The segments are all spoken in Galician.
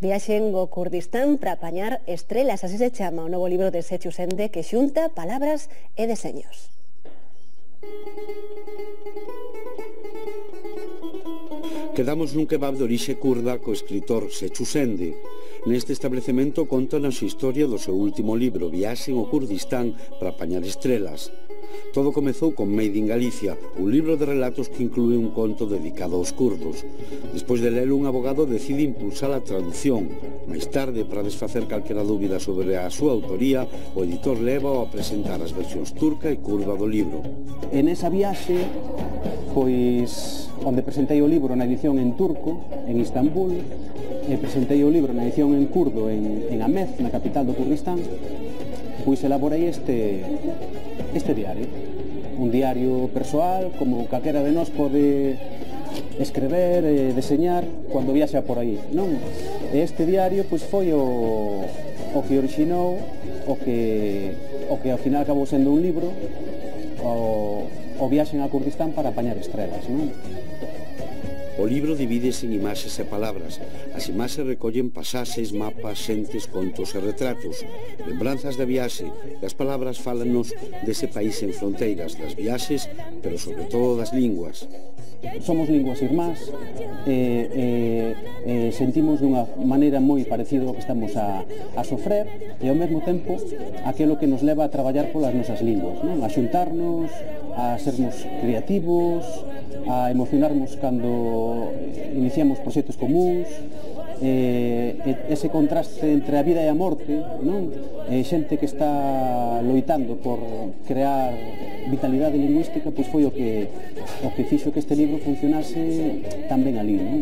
Viaxen ao Kurdistán para apañar estrelas, así se chama o novo libro de Sechu Sende que xunta palabras e deseños. Quedamos nun kebab de orixe kurda co escritor Sechu Sende. Neste establecemento contan a súa historia do seu último libro, Viaxen ao Kurdistán para apañar estrelas. Todo comezou con Made in Galicia, un libro de relatos que inclúe un conto dedicado aos kurdos. Despois de lelo, un abogado decide impulsar a traducción. Máis tarde, para desfacer calquera dúbida sobre a súa autoría, o editor leva a presentar as versións turca e kurda do libro. En esa viaxe, pois, onde presentei o libro na edición en turco, en Istambul, e presentei o libro na edición en kurdo en Ahmed, na capital do Kurdistán, pois elaborei este diario. Un diario persoal, como calquera de nós pode escrever e deseñar cando viaxa por aí, non? E este diario pois foi o que orixinou o que ao final acabou sendo un libro, o Viaxen a Kurdistán para apañar estrelas, non? O libro divídese en imaxes e palabras. As imaxes recollen pasaxes, mapas, xentes, contos e retratos, lembranzas de viaxe, e as palabras fálanos dese país en fronteiras, das viaxes, pero sobre todo das linguas. Somos linguas irmás, sentimos dunha maneira moi parecida ao que estamos a sofrer, e ao mesmo tempo aquilo que nos leva a traballar polas nosas linguas, non? A xuntarnos, a sermos creativos, a emocionarnos cando iniciamos proxectos comuns, ese contraste entre a vida e a morte, non? Xente que está loitando por crear vitalidade lingüística, pois foi o que fixo que este libro funcionase tan ben ali, non?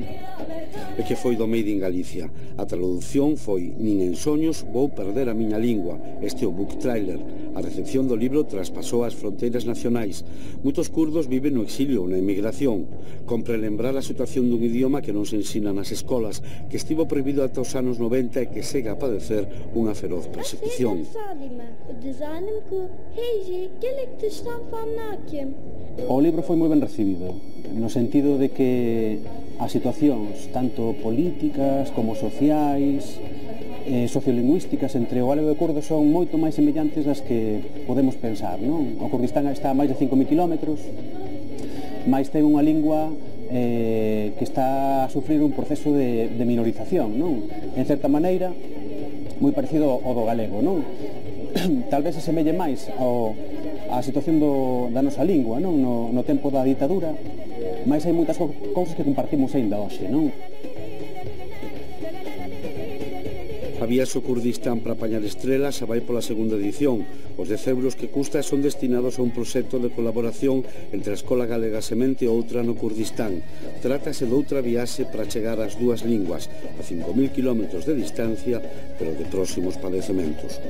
E que foi do Made in Galicia. A traducción foi Nin en soños vou perder a miña lingua. Este é o book trailer. A recepción do libro traspasou as fronteiras nacionais. Moitos kurdos viven no exilio ou na emigración. Compre lembrar a situación dun idioma que non se ensina nas escolas, que estivo prohibido ata os anos 90 e que segue a padecer unha feroz persecución. O libro foi moi ben recibido, no sentido de que as situacións, tanto políticas como sociais, sociolingüísticas entre o galego e o kurdo son moito máis semellantes das que podemos pensar, non? O Kurdistán está a máis de 5.000 kilómetros, máis ten unha lingua que está a sufrir un proceso de minorización, non? En certa maneira, moi parecido ao do galego, non? Tal vez se semelle máis a situación da nosa lingua, non? No tempo da ditadura, mas hai moitas cousas que compartimos aínda hoxe, non? A Viaxe ao Kurdistán para apañar estrelas vai pola segunda edición. Os 10 euros que custa son destinados a un proxecto de colaboración entre a Escola Galega Semente e outra no Kurdistán. Trátase doutra viaxe para chegar ás dúas linguas, a 5.000 kilómetros de distancia, pero de próximos padecementos.